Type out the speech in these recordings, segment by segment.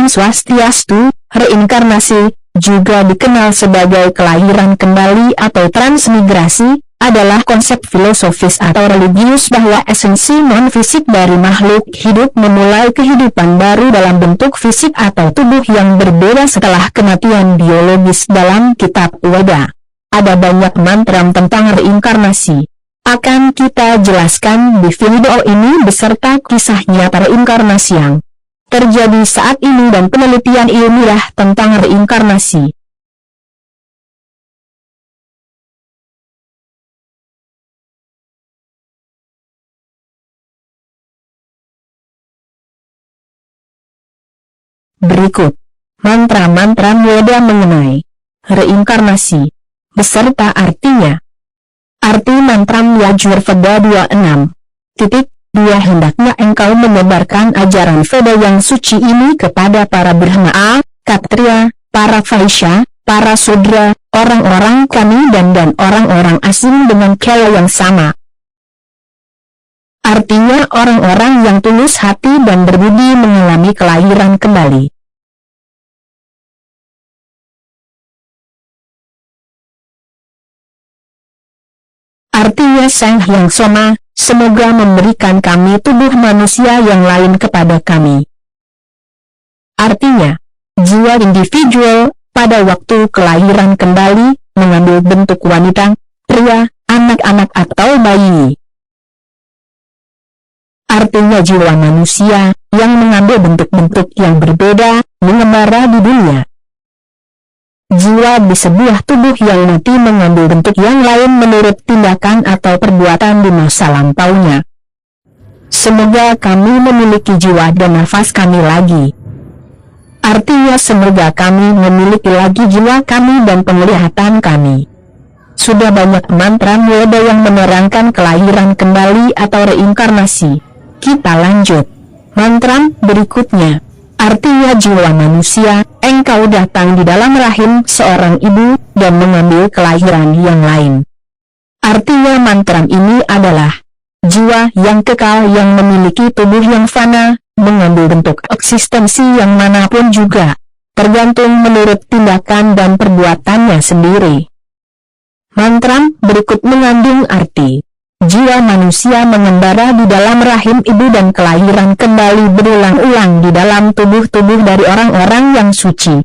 Om Swastiastu. Reinkarnasi, juga dikenal sebagai kelahiran kembali atau transmigrasi, adalah konsep filosofis atau religius bahwa esensi non-fisik dari makhluk hidup memulai kehidupan baru dalam bentuk fisik atau tubuh yang berbeda setelah kematian biologis. Dalam kitab Weda, ada banyak mantra tentang reinkarnasi. Akan kita jelaskan di video ini beserta kisah nyata reinkarnasi yang terjadi saat ini dan penelitian ilmiah tentang reinkarnasi. Berikut mantra-mantra Weda mengenai reinkarnasi beserta artinya. Arti mantra Yajurveda 26.2 Hendaknya engkau menyebarkan ajaran Veda yang suci ini kepada para Brahma, Kshatriya, para Vaishya, para Sudra, orang-orang kami dan orang-orang asing dengan cara yang sama. Artinya orang-orang yang tulus hati dan berbudi mengalami kelahiran kembali. Artinya Sang Hyang Soma, semoga memberikan kami tubuh manusia yang lain kepada kami. Artinya, jiwa individual, pada waktu kelahiran kembali, mengambil bentuk wanita, pria, anak-anak atau bayi. Artinya jiwa manusia, yang mengambil bentuk-bentuk yang berbeda, mengembara di dunia. Jiwa di sebuah tubuh yang mati mengambil bentuk yang lain menurut tindakan atau perbuatan di masa lampaunya. Semoga kami memiliki jiwa dan nafas kami lagi. Artinya semoga kami memiliki lagi jiwa kami dan penglihatan kami. Sudah banyak mantra Weda yang menerangkan kelahiran kembali atau reinkarnasi. Kita lanjut. Mantra berikutnya. Artinya jiwa manusia, engkau datang di dalam rahim seorang ibu, dan mengambil kelahiran yang lain. Artinya mantra ini adalah, jiwa yang kekal yang memiliki tubuh yang fana, mengambil bentuk eksistensi yang manapun juga, tergantung menurut tindakan dan perbuatannya sendiri. Mantra berikut mengandung arti. Jiwa manusia mengembara di dalam rahim ibu dan kelahiran kembali berulang-ulang di dalam tubuh-tubuh dari orang-orang yang suci.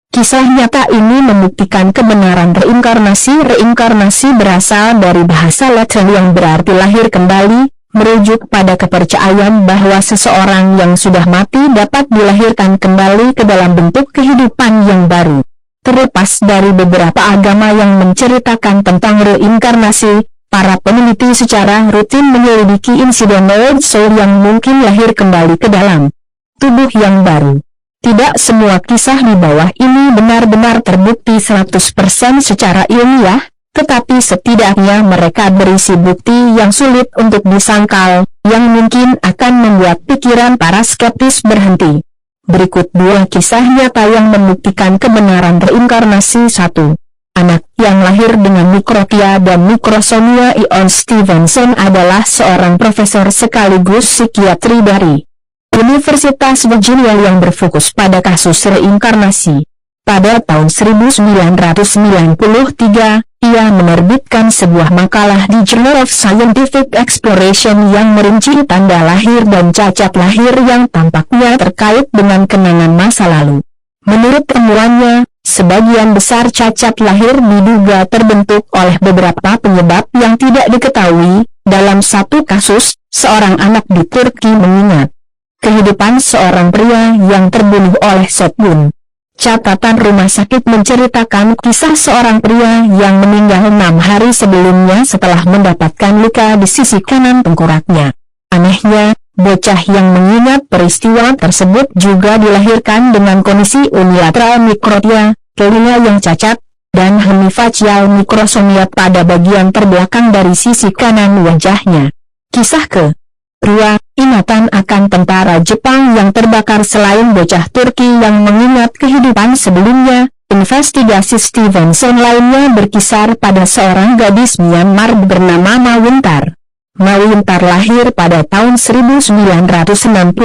Kisah nyata ini membuktikan kebenaran reinkarnasi. Reinkarnasi berasal dari bahasa Latin yang berarti lahir kembali, merujuk pada kepercayaan bahwa seseorang yang sudah mati dapat dilahirkan kembali ke dalam bentuk kehidupan yang baru. Terlepas dari beberapa agama yang menceritakan tentang reinkarnasi, para peneliti secara rutin menyelidiki insiden old soul yang mungkin lahir kembali ke dalam tubuh yang baru. Tidak semua kisah di bawah ini benar-benar terbukti 100% secara ilmiah, tetapi setidaknya mereka berisi bukti yang sulit untuk disangkal, yang mungkin akan membuat pikiran para skeptis berhenti. Berikut dua kisah nyata yang membuktikan kebenaran reinkarnasi. 1. Anak yang lahir dengan mikrotia dan mikrosomia. Ion Stevenson adalah seorang profesor sekaligus psikiatri dari Universitas Virginia yang berfokus pada kasus reinkarnasi. Pada tahun 1993, ia menerbitkan sebuah makalah di Journal of Scientific Exploration yang merinci tanda lahir dan cacat lahir yang tampaknya terkait dengan kenangan masa lalu. Menurut temuannya, sebagian besar cacat lahir diduga terbentuk oleh beberapa penyebab yang tidak diketahui. Dalam satu kasus, seorang anak di Turki mengingat kehidupan seorang pria yang terbunuh oleh shotgun. Catatan rumah sakit menceritakan kisah seorang pria yang meninggal 6 hari sebelumnya setelah mendapatkan luka di sisi kanan tengkoraknya. Anehnya, bocah yang mengingat peristiwa tersebut juga dilahirkan dengan kondisi unilateral mikrotia, telinga yang cacat, dan hemifacial mikrosomia pada bagian terbelakang dari sisi kanan wajahnya. Kisah kedua, ingatan akan tentara Jepang yang terbakar. Selain bocah Turki yang mengingat kehidupan sebelumnya, investigasi Stevenson lainnya berkisar pada seorang gadis Myanmar bernama Mawintar. Mawintar lahir pada tahun 1962,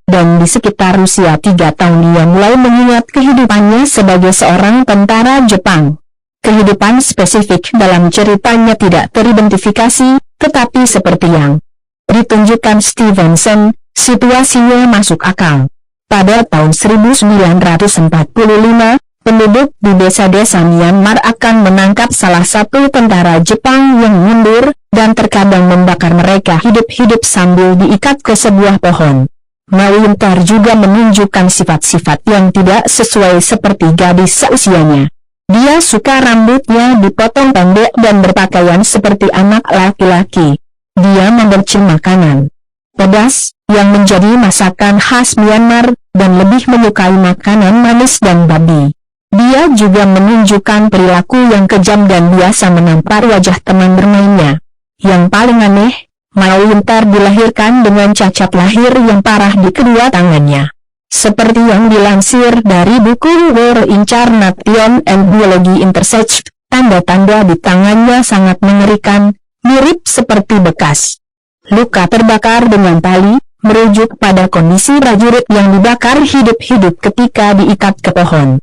dan di sekitar usia 3 tahun dia mulai mengingat kehidupannya sebagai seorang tentara Jepang. Kehidupan spesifik dalam ceritanya tidak teridentifikasi, tetapi seperti yang ditunjukkan Stevenson, situasinya masuk akal. Pada tahun 1945, penduduk di desa-desa Myanmar akan menangkap salah satu tentara Jepang yang mundur, dan terkadang membakar mereka hidup-hidup sambil diikat ke sebuah pohon. Malintar juga menunjukkan sifat-sifat yang tidak sesuai seperti gadis seusianya. Dia suka rambutnya dipotong pendek dan berpakaian seperti anak laki-laki. Dia memercik makanan pedas, yang menjadi masakan khas Myanmar, dan lebih menyukai makanan manis dan babi. Dia juga menunjukkan perilaku yang kejam dan biasa menampar wajah teman bermainnya. Yang paling aneh, Malintar dilahirkan dengan cacat lahir yang parah di kedua tangannya. Seperti yang dilansir dari buku War Incarnation and Biology Intersearch, tanda-tanda di tangannya sangat mengerikan, mirip seperti bekas luka terbakar dengan tali, merujuk pada kondisi prajurit yang dibakar hidup-hidup ketika diikat ke pohon.